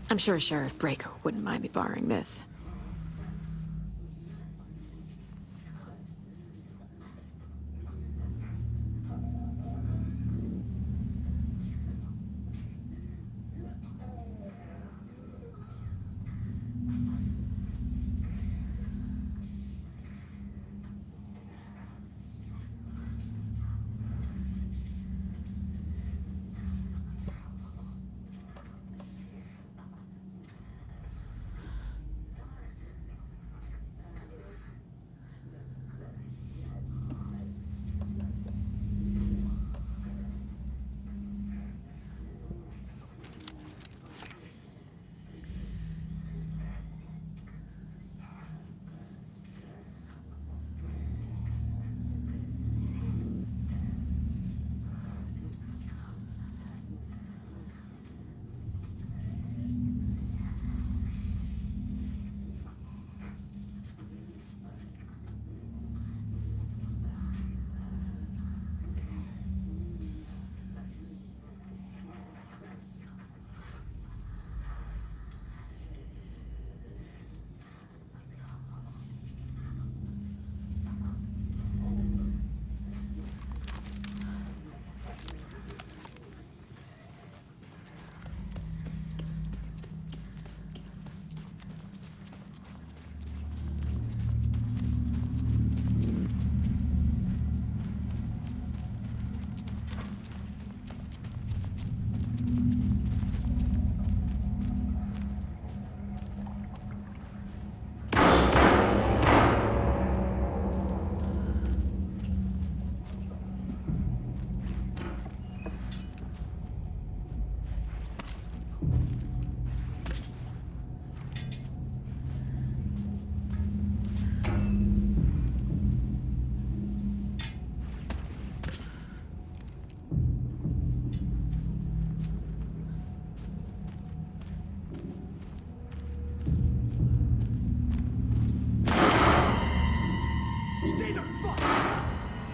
I'm sure Sheriff Braco wouldn't mind me borrowing this.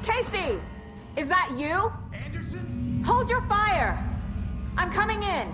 Casey! Is that you? Anderson? Hold your fire! I'm coming in!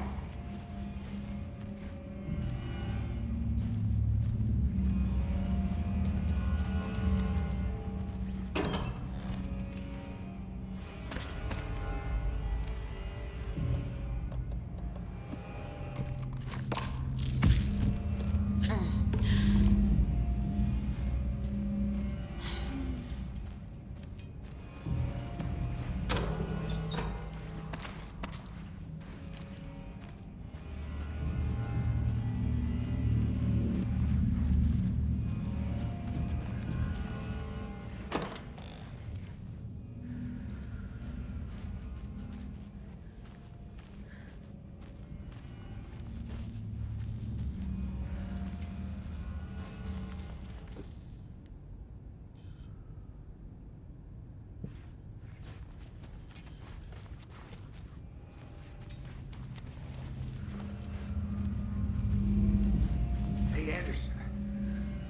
Hey, Anderson.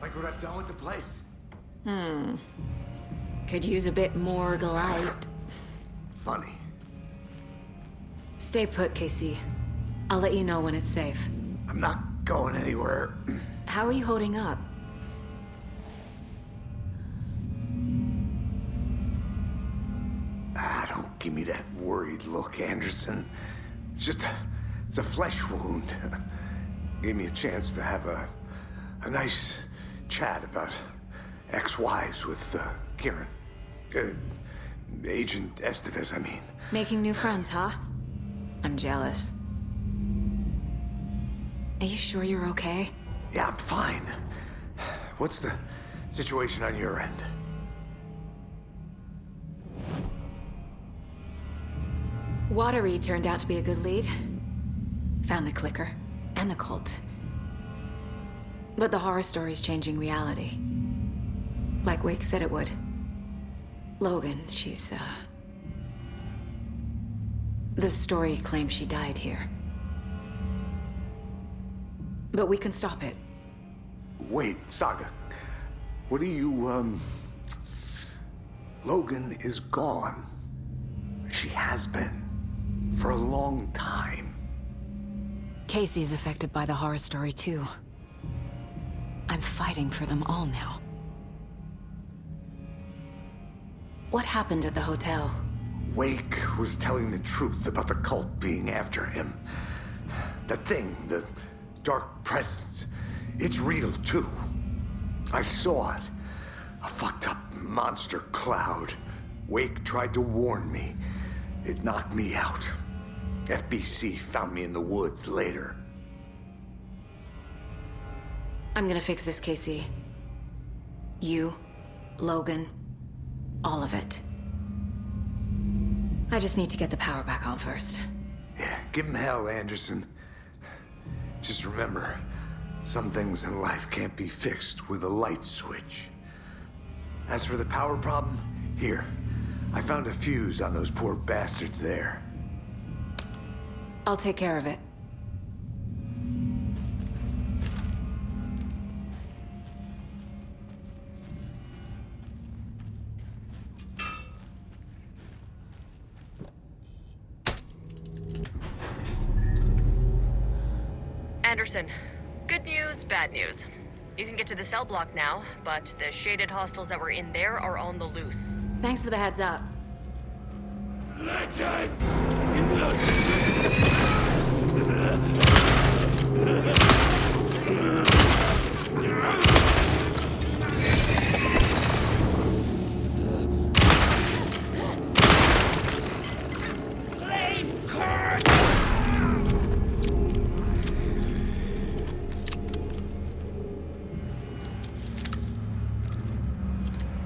Like what I've done with the place? Could use a bit more light. Funny. Stay put, Casey. I'll let you know when it's safe. I'm not going anywhere. How are you holding up? Don't give me that worried look, Anderson. It's a flesh wound. Gave me a chance to have a nice chat about ex-wives with Kieran. Agent Estevez, I mean. Making new friends, huh? I'm jealous. Are you sure you're okay? Yeah, I'm fine. What's the situation on your end? Watery turned out to be a good lead. Found the clicker and the cult. But the horror story's changing reality. Like Wake said it would. Logan, she's, the story claims she died here. But we can stop it. Wait, Saga. What do you, Logan is gone. She has been. For a long time. Casey's affected by the horror story too. I'm fighting for them all now. What happened at the hotel? Wake was telling the truth about the cult being after him. That thing, the dark presence, it's real too. I saw it. A fucked up monster cloud. Wake tried to warn me. It knocked me out. FBC found me in the woods later. I'm gonna fix this, Casey. You, Logan, all of it. I just need to get the power back on first. Yeah, give him hell, Anderson. Just remember, some things in life can't be fixed with a light switch. As for the power problem, here. I found a fuse on those poor bastards there. I'll take care of it. Anderson, good news, bad news. You can get to the cell block now, but the shaded hostiles that were in there are on the loose. Thanks for the heads up.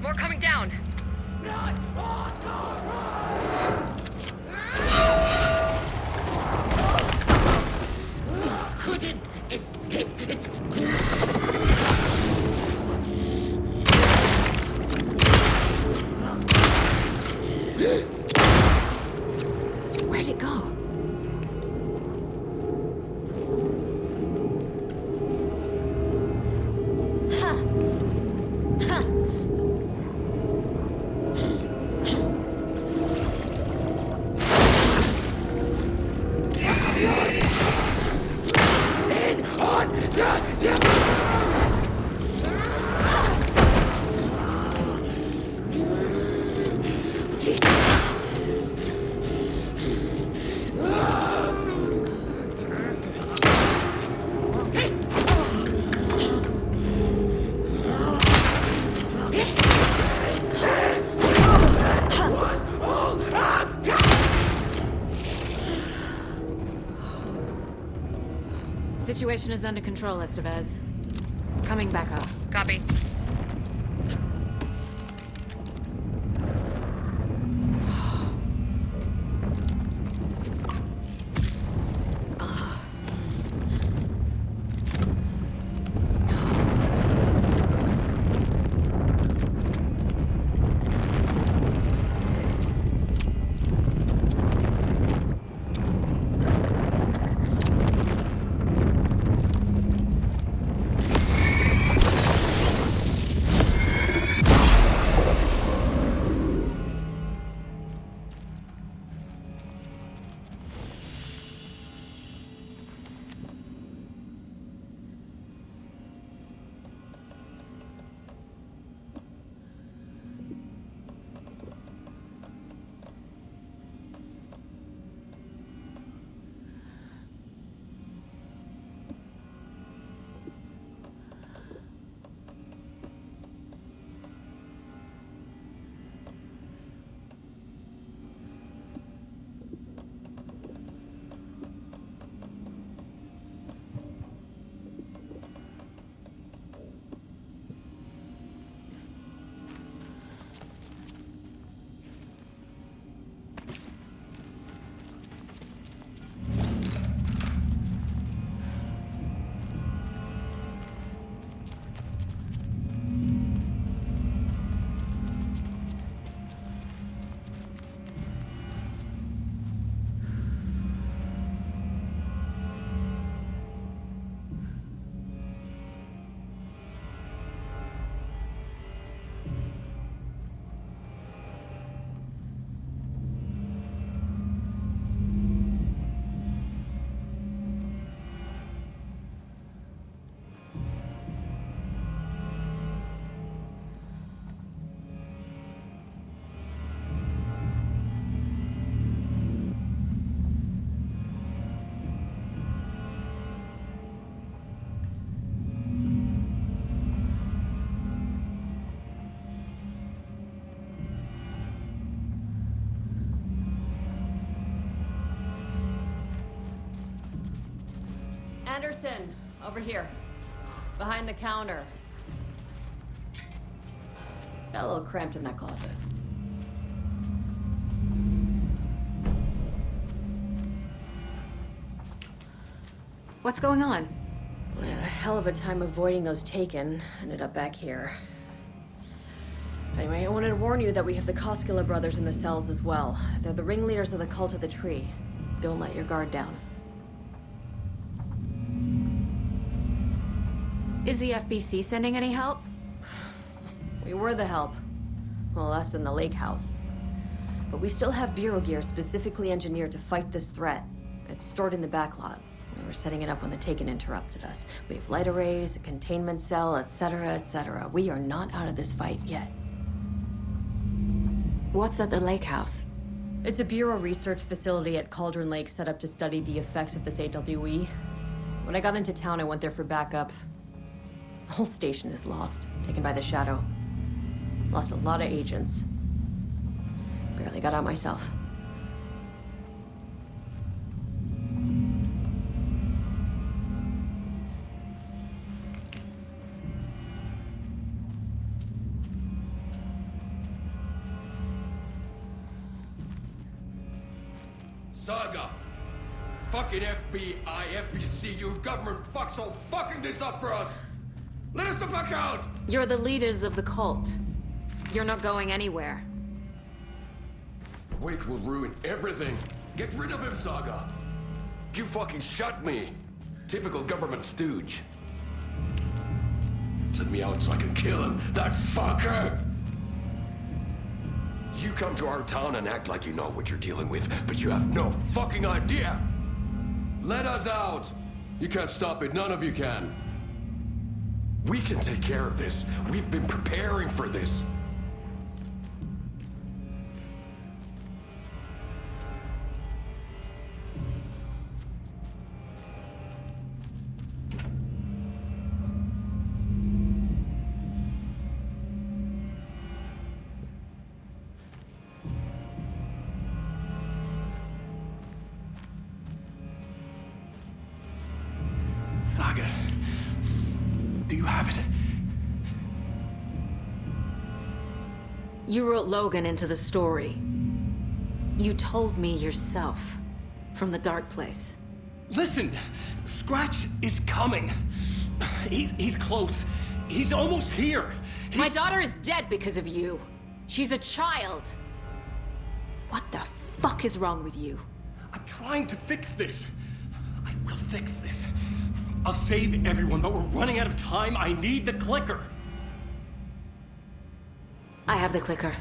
More coming down. Couldn't escape. It's Where'd it go? Situation is under control, Estevez. Coming back up. Copy. Anderson, over here. Behind the counter. Got a little cramped in that closet. What's going on? We had a hell of a time avoiding those taken. Ended up back here. Anyway, I wanted to warn you that we have the Koskela brothers in the cells as well. They're the ringleaders of the Cult of the Tree. Don't let your guard down. Is the FBC sending any help? We were the help. Well, us in the lake house. But we still have Bureau gear specifically engineered to fight this threat. It's stored in the backlot. We were setting it up when the Taken interrupted us. We have light arrays, a containment cell, etc., etc. We are not out of this fight yet. What's at the lake house? It's a Bureau research facility at Cauldron Lake set up to study the effects of this AWE. When I got into town, I went there for backup. The whole station is lost, taken by the Shadow. Lost a lot of agents. Barely got out myself. Saga! Fucking FBI, FBC, your government fucks all fucking this up for us! Let us the fuck out! You're the leaders of the cult. You're not going anywhere. Wake will ruin everything. Get rid of him, Saga! You fucking shot me! Typical government stooge. Let me out so I can kill him, that fucker! You come to our town and act like you know what you're dealing with, but you have no fucking idea! Let us out! You can't stop it, none of you can. We can take care of this. We've been preparing for this. Saga, do you have it? You wrote Logan into the story. You told me yourself. From the dark place. Listen, Scratch is coming. He's close. He's almost here. My daughter is dead because of you. She's a child. What the fuck is wrong with you? I'm trying to fix this. I will fix this. I'll save everyone, but we're running out of time. I need the clicker. I have the clicker.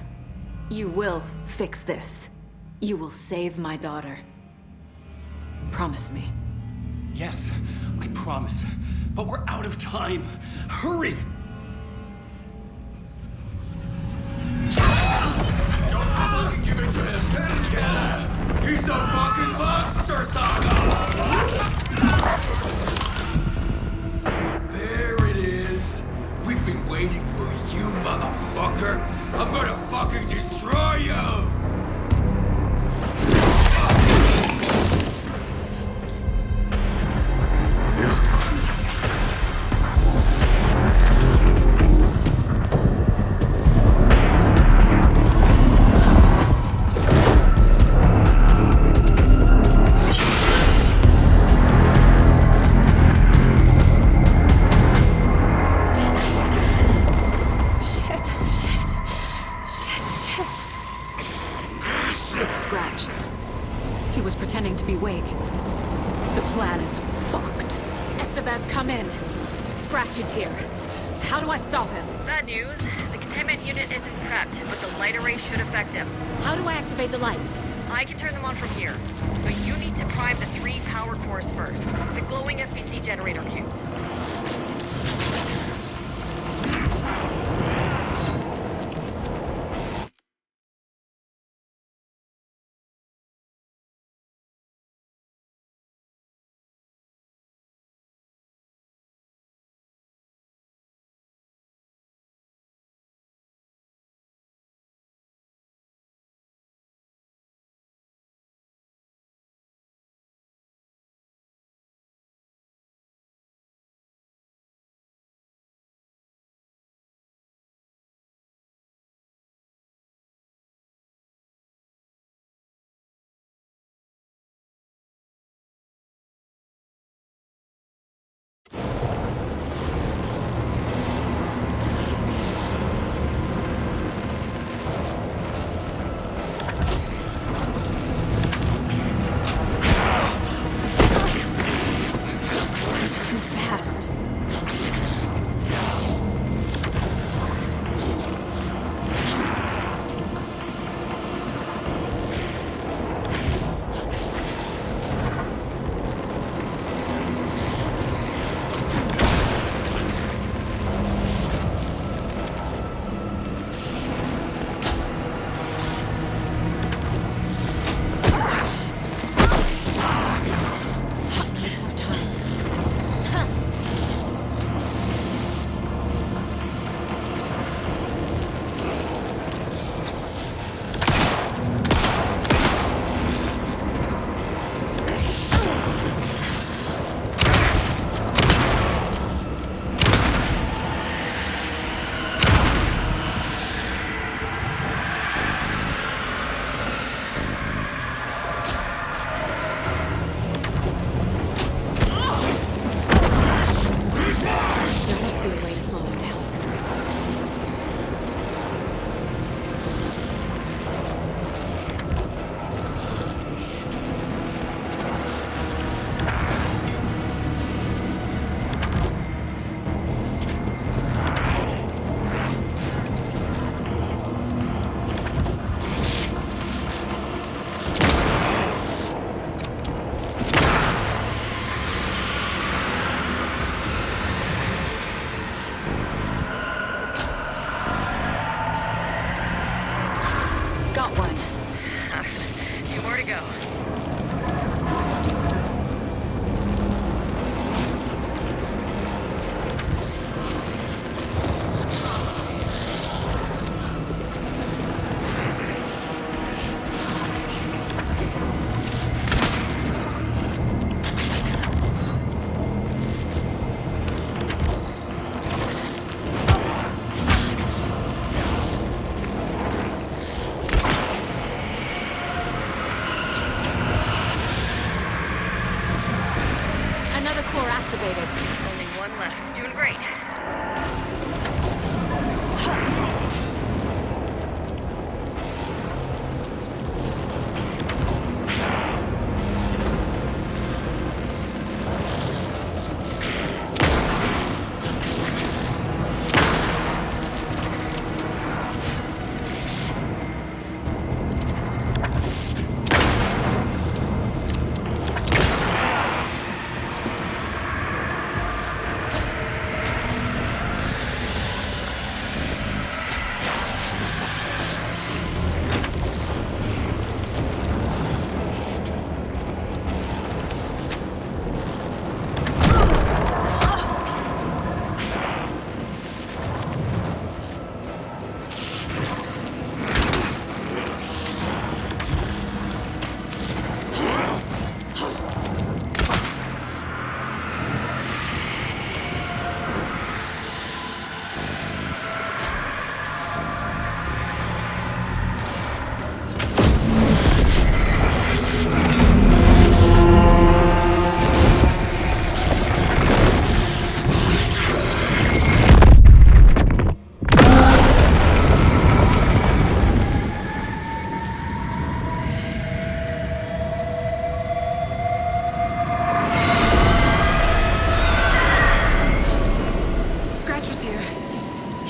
You will fix this. You will save my daughter. Promise me. Yes, I promise. But we're out of time. Hurry! Don't fucking give it to him! Let him get him! He's a fucking monster, Saga! There it is! We've been waiting for you, motherfucker! I'm gonna fucking destroy you! It's Scratch. He was pretending to be Wake. The plan is fucked. Estevez, come in. Scratch is here. How do I stop him? Bad news. The containment unit isn't prepped, but the light array should affect him. How do I activate the lights? I can turn them on from here. But you need to prime the 3 power cores first. The glowing FBC generator cubes.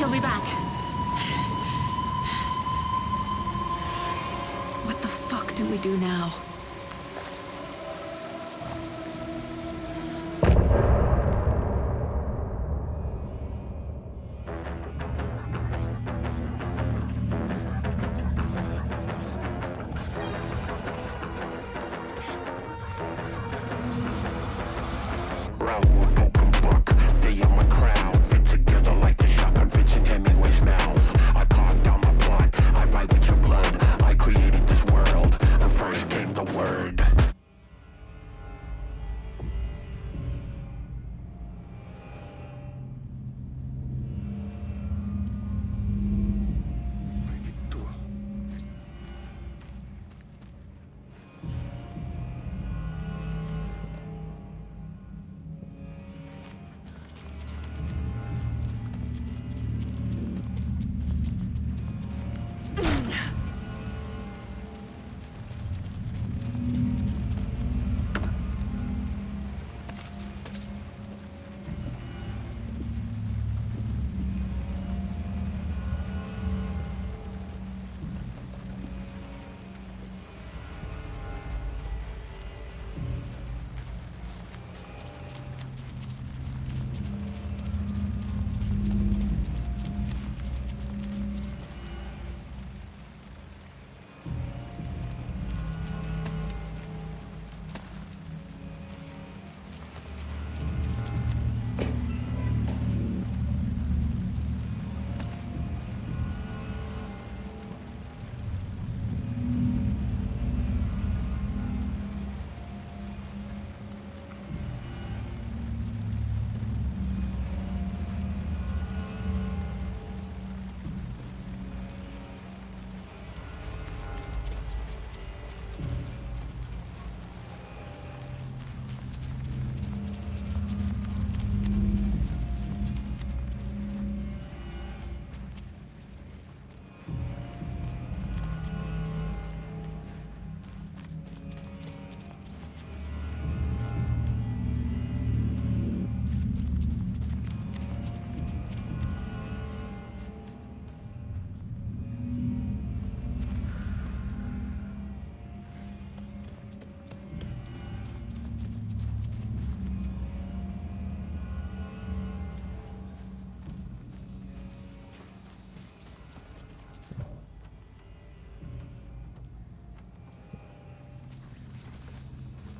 He'll be back. What the fuck do we do now? Raoul Broken Buck, stay in my crowd, fit together like the shotgun fits in Hemingway's mouth. I carved down my plot, I write with your blood. I created this world, and first came the word.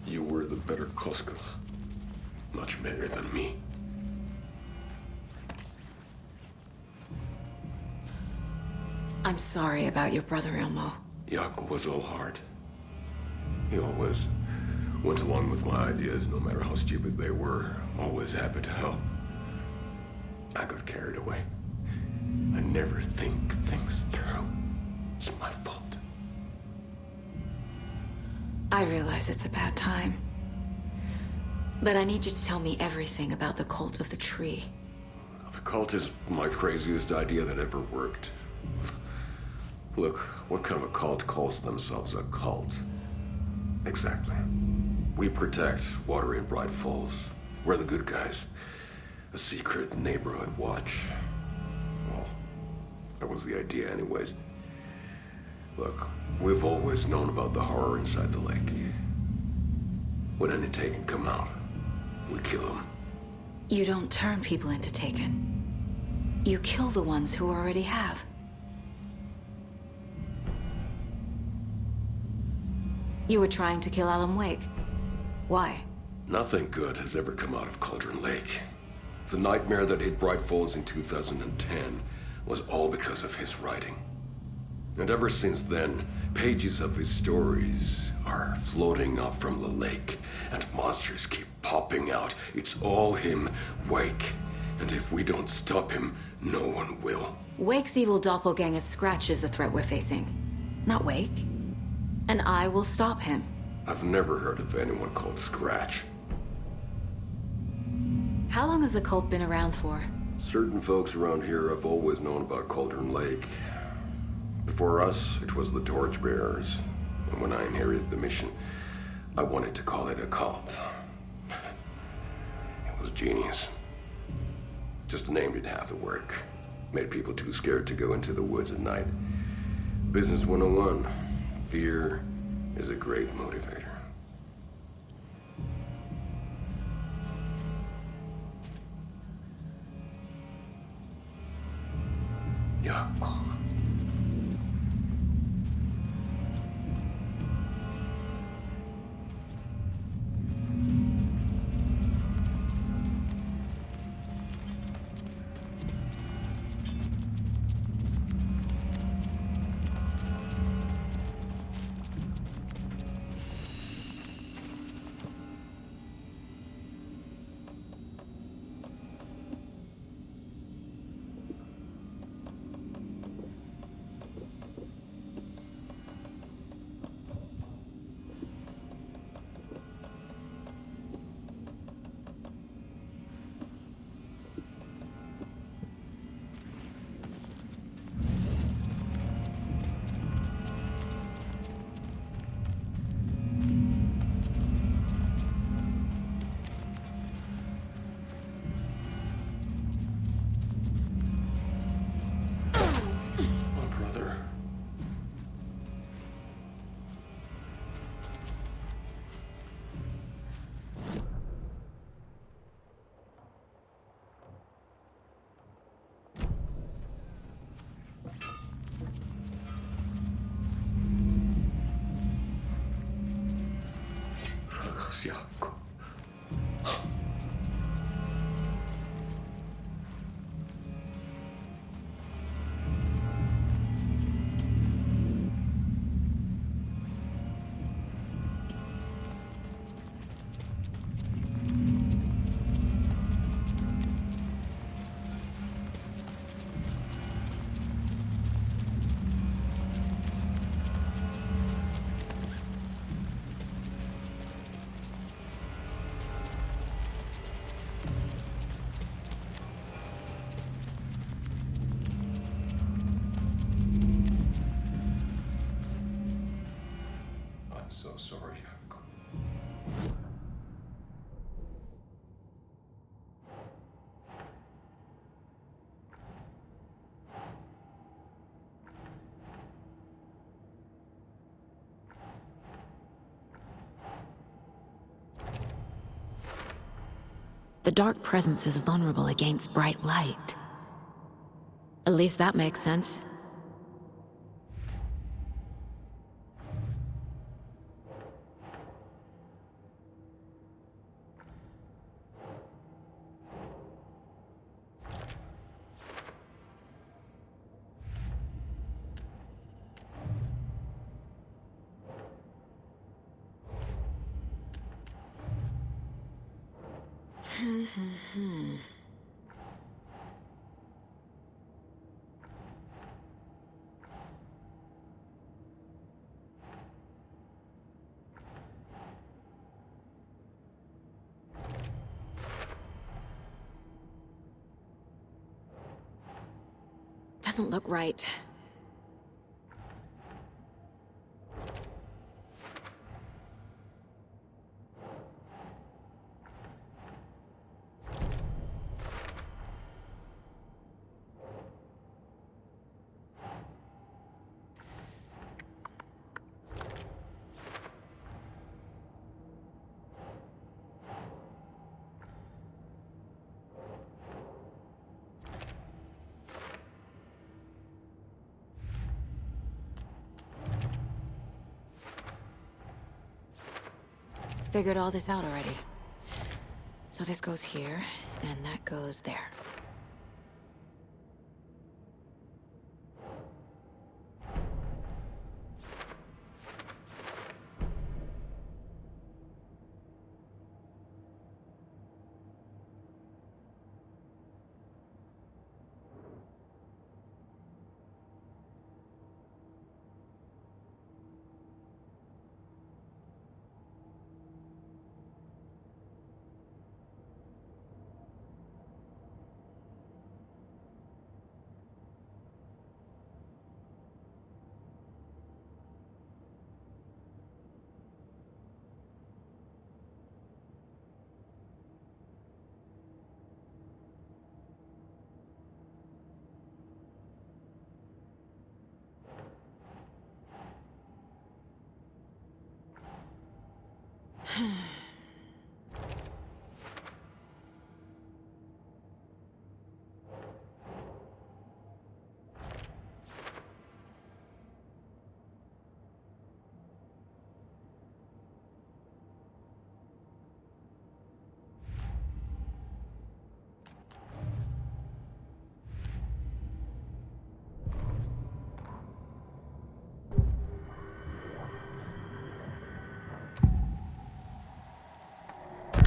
You were the better Koskela. Much better than me. I'm sorry about your brother, Ilmo. Jaakko was all heart. He always went along with my ideas, no matter how stupid they were. Always happy to help. I got carried away. I never think things through. It's my fault. I realize it's a bad time. But I need you to tell me everything about the Cult of the Tree. The cult is my craziest idea that ever worked. Look, what kind of a cult calls themselves a cult? Exactly. We protect Watery and Bright Falls. We're the good guys. A secret neighborhood watch. Well, that was the idea anyways. Look, we've always known about the horror inside the lake. When any Taken come out, we kill them. You don't turn people into Taken. You kill the ones who already have. You were trying to kill Alan Wake. Why? Nothing good has ever come out of Cauldron Lake. The nightmare that hit Bright Falls in 2010 was all because of his writing. And ever since then, pages of his stories are floating up from the lake, and monsters keep popping out. It's all him, Wake. And if we don't stop him, no one will. Wake's evil doppelganger Scratch is the threat we're facing, not Wake. And I will stop him. I've never heard of anyone called Scratch. How long has the cult been around for? Certain folks around here have always known about Cauldron Lake. Before us, it was the Torchbearers. And when I inherited the mission, I wanted to call it a cult. It was genius. Just a name didn't have to work. Made people too scared to go into the woods at night. Business 101. Fear is a great motivator. Yeah. My brother. Ragazziaco. I'm so sorry, Jacob. The dark presence is vulnerable against bright light. At least that makes sense. Doesn't look right. Figured all this out already. So this goes here, and that goes there.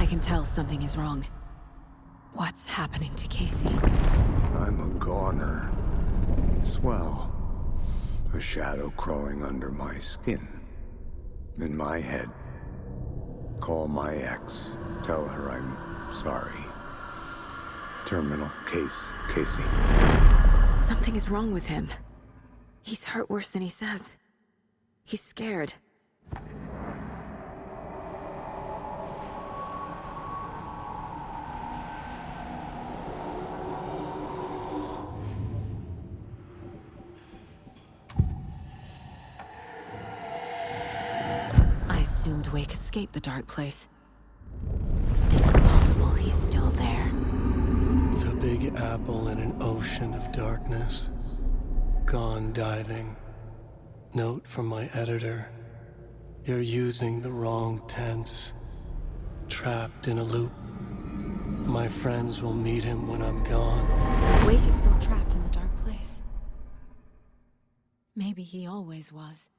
I can tell something is wrong. What's happening to Casey? I'm a goner. Swell. A shadow crawling under my skin. In my head. Call my ex. Tell her I'm sorry. Terminal case, Casey. Something is wrong with him. He's hurt worse than he says. He's scared. I assumed Wake escaped the dark place. Is it possible he's still there? The Big Apple in an ocean of darkness. Gone diving. Note from my editor. You're using the wrong tense. Trapped in a loop. My friends will meet him when I'm gone. Wake is still trapped in the dark place. Maybe he always was.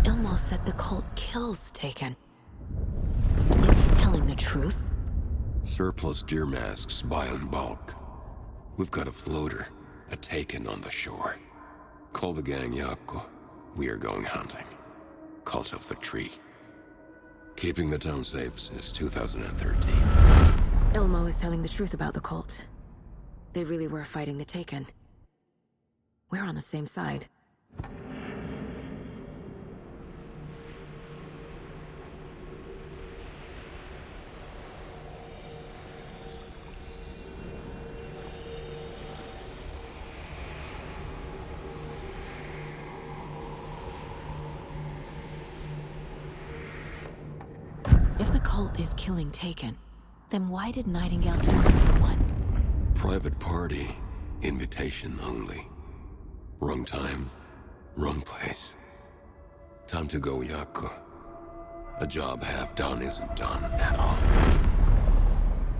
Ilmo said the cult kills Taken. Is he telling the truth? Surplus gear masks buy in bulk. We've got a floater, a Taken on the shore. Call the gang Yako. We are going hunting. Cult of the Tree. Keeping the town safe since 2013. Ilmo is telling the truth about the cult. They really were fighting the Taken. We're on the same side. If the cult is killing Taken, then why did Nightingale turn into one? Private party. Invitation only. Wrong time, wrong place. Time to go, Yako. A job half done isn't done at all.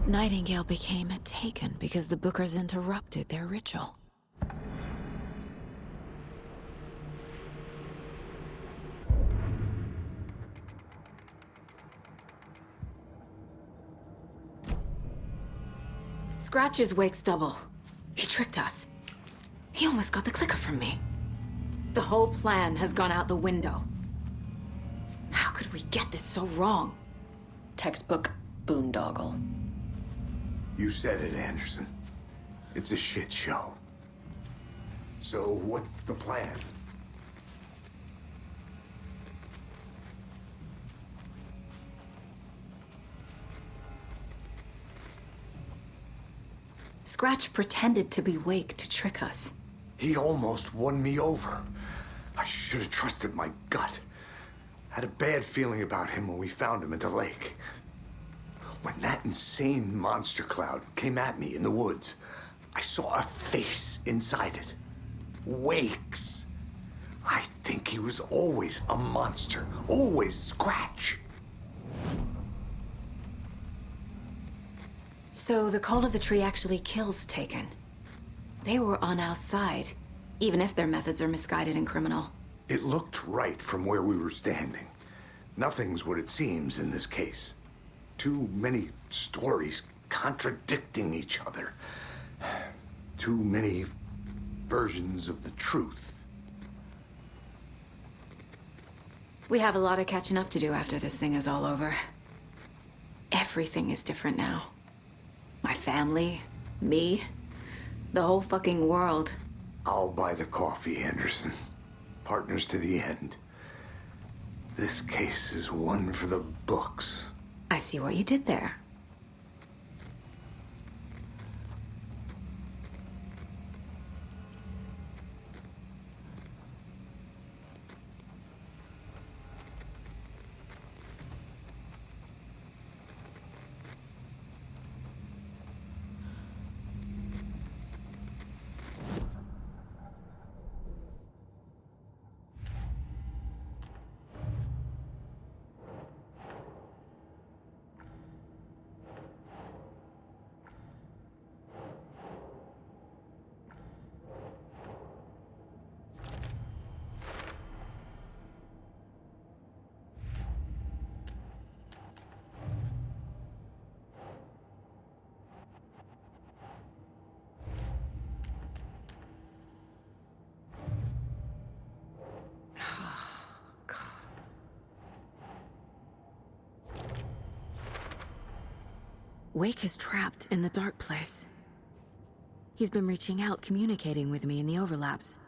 Nightingale became a Taken because the Bookers interrupted their ritual. Scratch is Wake's double. He tricked us. He almost got the clicker from me. The whole plan has gone out the window. How could we get this so wrong? Textbook boondoggle. You said it, Anderson. It's a shit show. So what's the plan? Scratch pretended to be Wake to trick us. He almost won me over. I should have trusted my gut. Had a bad feeling about him when we found him at the lake. When that insane monster cloud came at me in the woods, I saw a face inside it. Wake's. I think he was always a monster. Always Scratch. So the Cult of the Tree actually kills Taken. They were on our side, even if their methods are misguided and criminal. It looked right from where we were standing. Nothing's what it seems in this case. Too many stories contradicting each other. Too many versions of the truth. We have a lot of catching up to do after this thing is all over. Everything is different now. My family, me, the whole fucking world. I'll buy the coffee, Anderson. Partners to the end. This case is one for the books. I see what you did there. Wake is trapped in the dark place. He's been reaching out, communicating with me in the overlaps.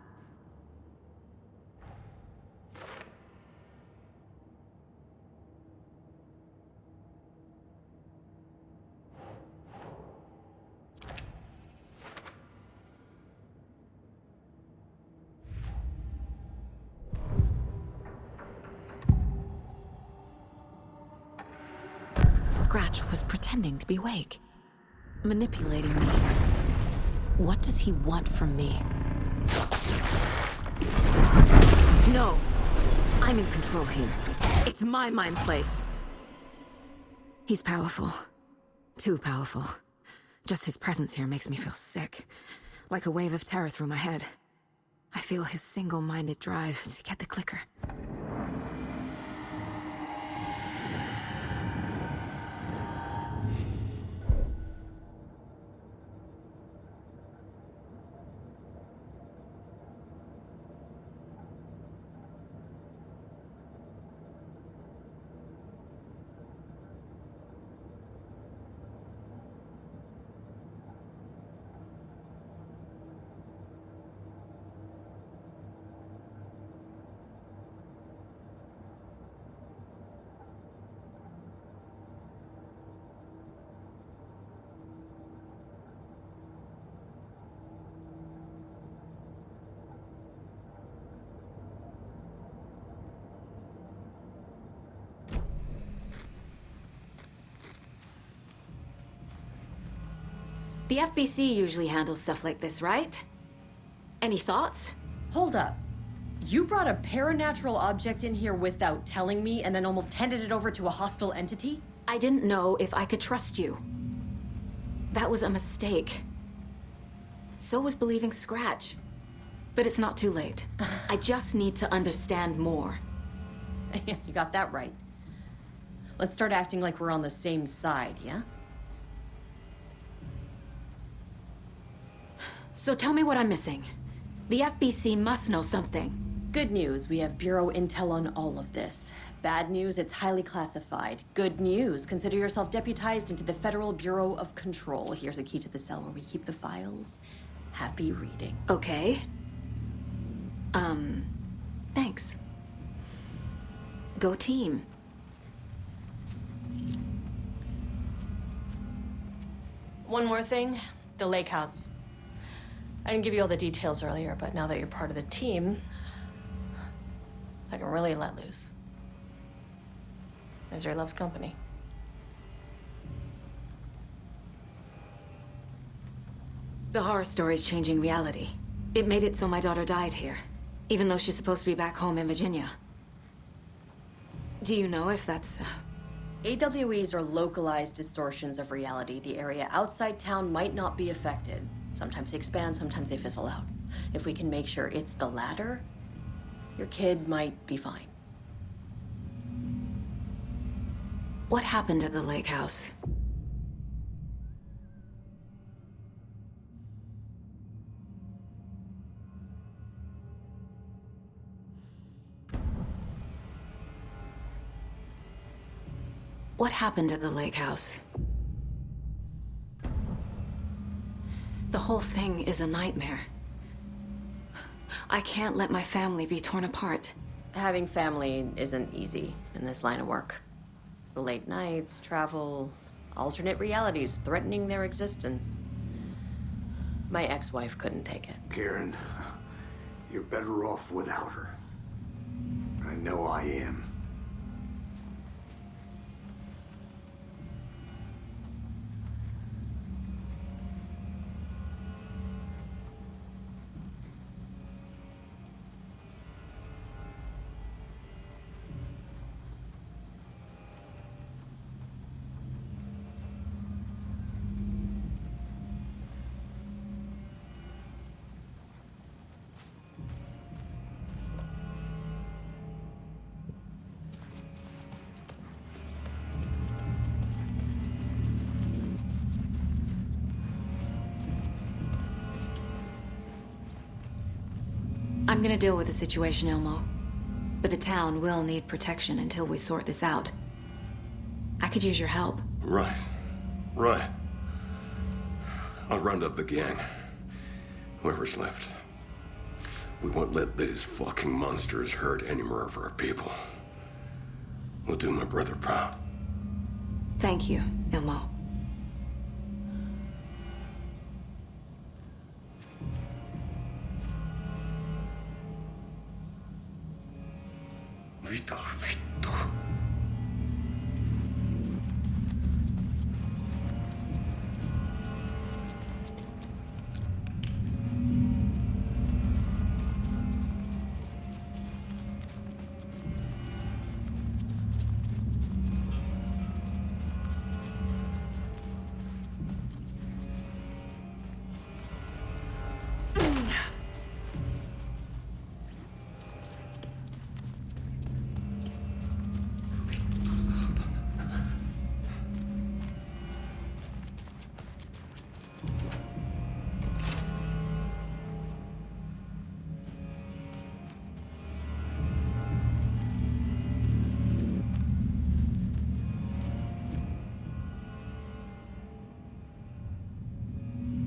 Scratch was pretending to be Wake, manipulating me. What does he want from me? No! I'm in control here. It's my mind place. He's powerful. Too powerful. Just his presence here makes me feel sick. Like a wave of terror through my head. I feel his single-minded drive to get the clicker. The FBC usually handles stuff like this, right? Any thoughts? Hold up. You brought a paranatural object in here without telling me and then almost handed it over to a hostile entity? I didn't know if I could trust you. That was a mistake. So was believing Scratch. But it's not too late. I just need to understand more. You got that right. Let's start acting like we're on the same side, yeah? So tell me what I'm missing. The FBC must know something. Good news, we have Bureau intel on all of this. Bad news, it's highly classified. Good news, consider yourself deputized into the Federal Bureau of Control. Here's a key to the cell where we keep the files. Happy reading. Okay. Thanks. Go team. One more thing, the lake house. I didn't give you all the details earlier, but now that you're part of the team, I can really let loose. Misery loves company. The horror story's changing reality. It made it so my daughter died here, even though she's supposed to be back home in Virginia. Do you know if that's... AWEs are localized distortions of reality. The area outside town might not be affected. Sometimes they expand, sometimes they fizzle out. If we can make sure it's the latter, your kid might be fine. What happened at the lake house? What happened at the lake house? The whole thing is a nightmare. I can't let my family be torn apart. Having family isn't easy in this line of work. The late nights, travel, alternate realities threatening their existence. My ex-wife couldn't take it. Karen, you're better off without her. I know I am. I'm gonna deal with the situation, Ilmo. But the town will need protection until we sort this out. I could use your help. Right. Right. I'll round up the gang. Whoever's left. We won't let these fucking monsters hurt any more of our people. We'll do my brother proud. Thank you, Ilmo. Vita, Vito.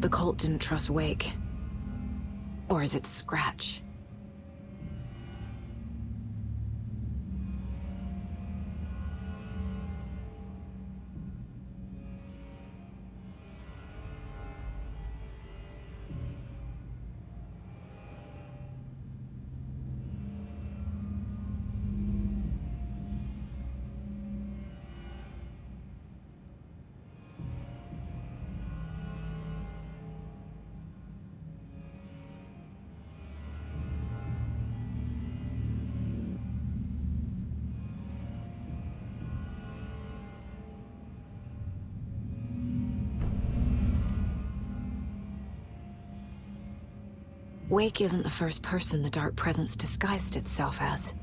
The cult didn't trust Wake. Or is it Scratch? Wake isn't the first person the Dark Presence disguised itself as.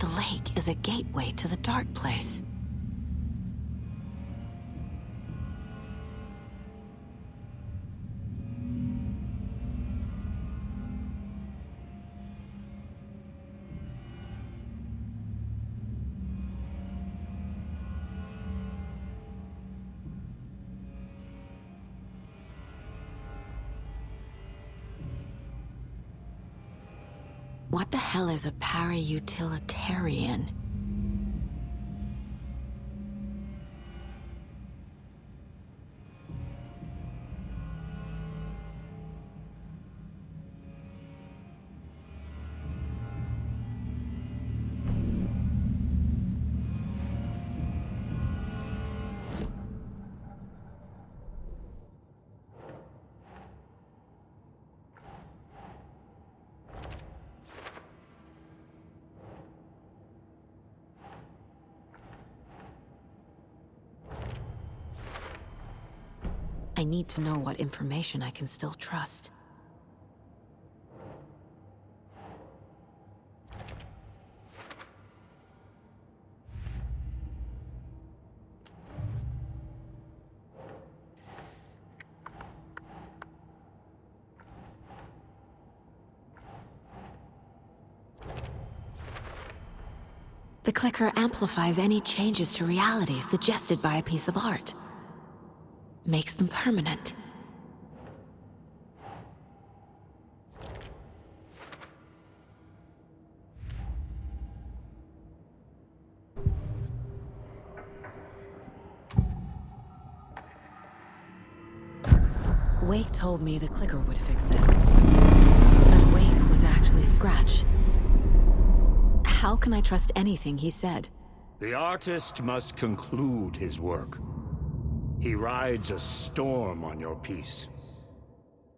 The lake is a gateway to the dark place. What the hell is a para-utilitarian? I need to know what information I can still trust. The clicker amplifies any changes to reality suggested by a piece of art. Makes them permanent. Wake told me the clicker would fix this. But Wake was actually Scratch. How can I trust anything he said? The artist must conclude his work. He rides a storm on your piece.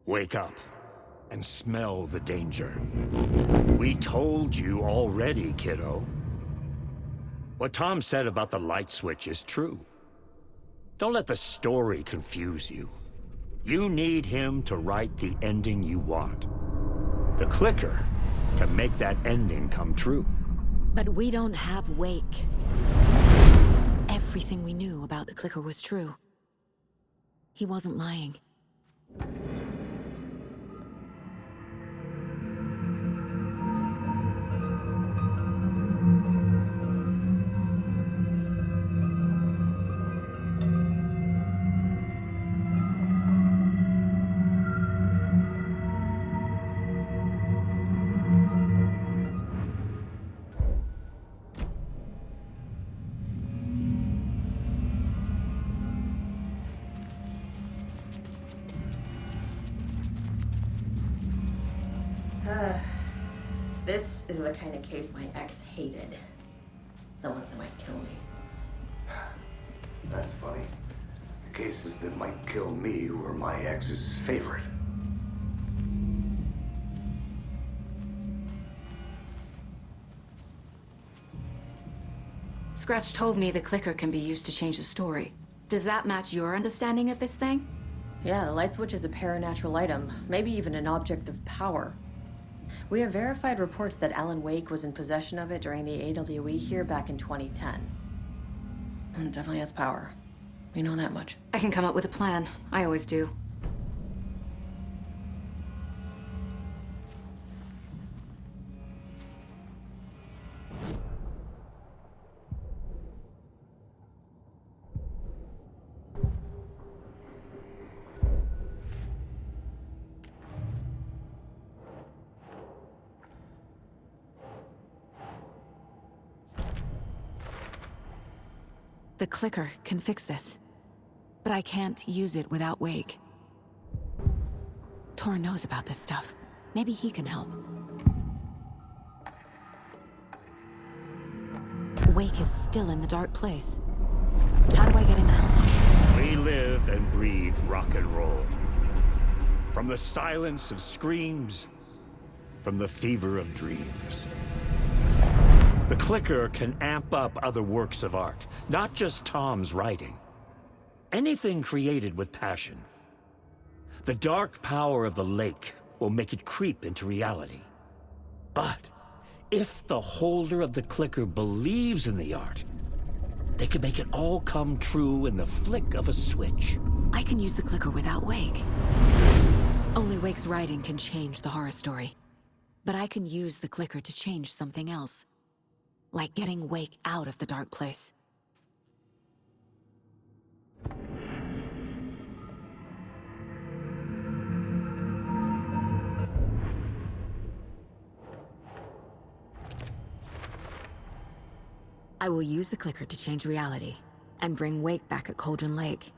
Wake up and smell the danger. We told you already, kiddo. What Tom said about the light switch is true. Don't let the story confuse you. You need him to write the ending you want. The clicker can make that ending come true. But we don't have Wake. Everything we knew about the clicker was true. He wasn't lying. This is the kind of case my ex hated. The ones that might kill me. That's funny. The cases that might kill me were my ex's favorite. Scratch told me the clicker can be used to change the story. Does that match your understanding of this thing? Yeah, the light switch is a paranatural item, maybe even an object of power. We have verified reports that Alan Wake was in possession of it during the AWE here back in 2010. It definitely has power. We know that much. I can come up with a plan. I always do. The clicker can fix this, but I can't use it without Wake. Tor knows about this stuff. Maybe he can help. Wake is still in the dark place. How do I get him out? We live and breathe rock and roll. From the silence of screams, from the fever of dreams. The clicker can amp up other works of art, not just Tom's writing. Anything created with passion. The dark power of the lake will make it creep into reality. But if the holder of the clicker believes in the art, they can make it all come true in the flick of a switch. I can use the clicker without Wake. Only Wake's writing can change the horror story. But I can use the clicker to change something else. Like getting Wake out of the dark place. I will use the clicker to change reality and bring Wake back at Cauldron Lake.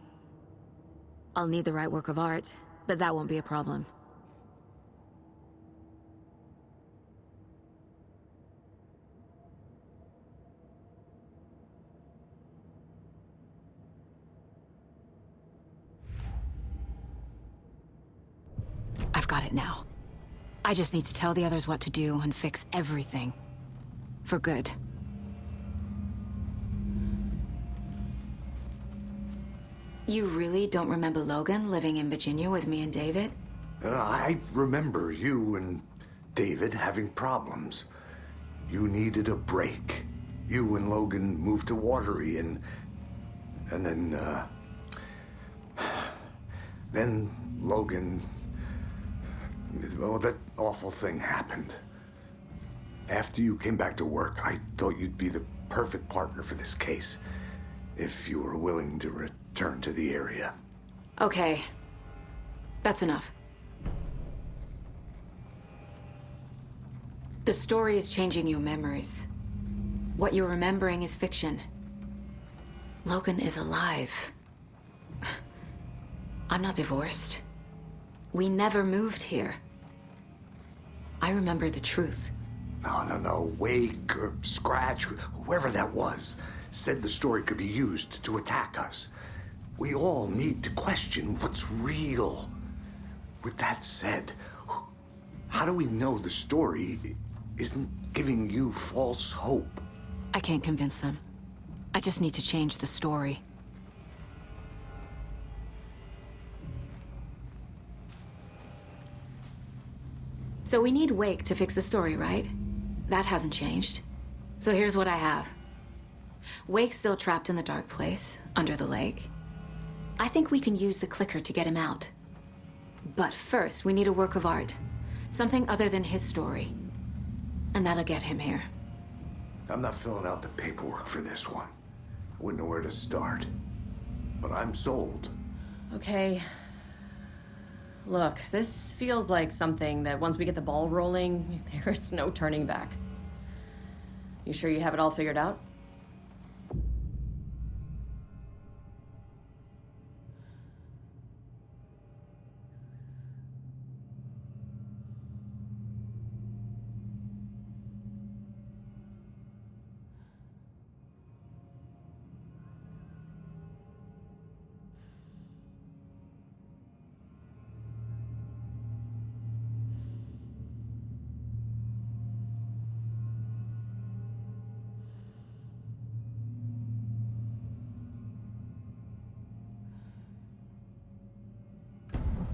I'll need the right work of art, but that won't be a problem. I've got it now. I just need to tell the others what to do and fix everything. For good. You really don't remember Logan living in Virginia with me and David? I remember you and David having problems. You needed a break. You and Logan moved to Watery and then Logan... Well, that awful thing happened. After you came back to work, I thought you'd be the perfect partner for this case. If you were willing to return to the area. Okay. That's enough. The story is changing your memories. What you're remembering is fiction. Logan is alive. I'm not divorced. We never moved here. I remember the truth. No. Wake or Scratch, whoever that was, said the story could be used to attack us. We all need to question what's real. With that said, how do we know the story isn't giving you false hope? I can't convince them. I just need to change the story. So we need Wake to fix the story, right? That hasn't changed. So here's what I have. Wake's still trapped in the dark place, under the lake. I think we can use the clicker to get him out. But first, we need a work of art. Something other than his story. And that'll get him here. I'm not filling out the paperwork for this one. I wouldn't know where to start. But I'm sold. Okay. Look, this feels like something that once we get the ball rolling, there's no turning back. You sure you have it all figured out?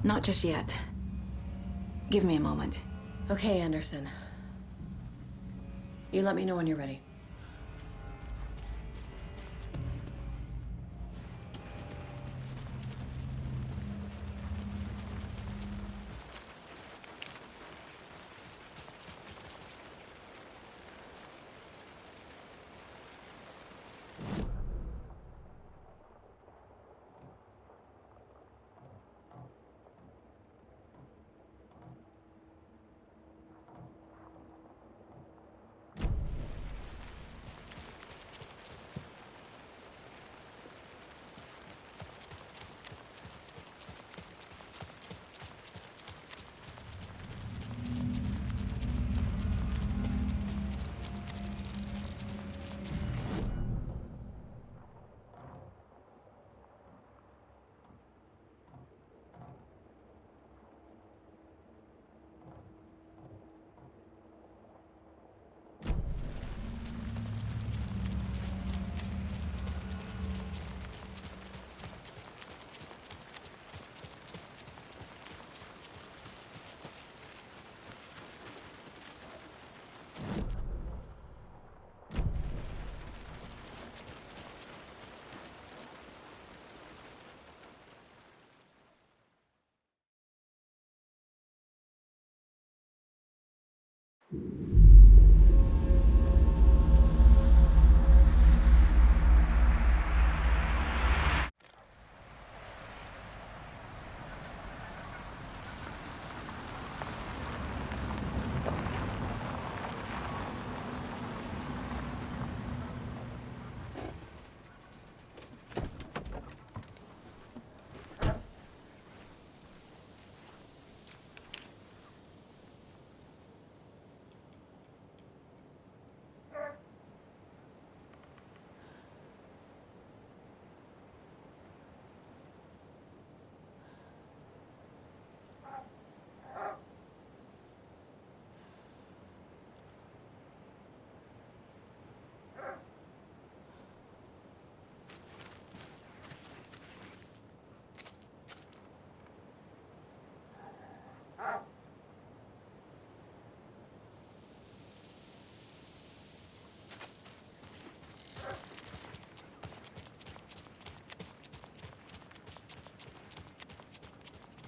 Not just yet. Give me a moment. Okay, Anderson. You let me know when you're ready.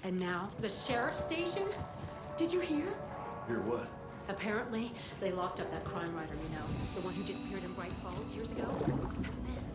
And now, the sheriff's station? Did you hear? Hear what? Apparently, they locked up that crime writer, you know, the one who disappeared in Bright Falls years ago. And then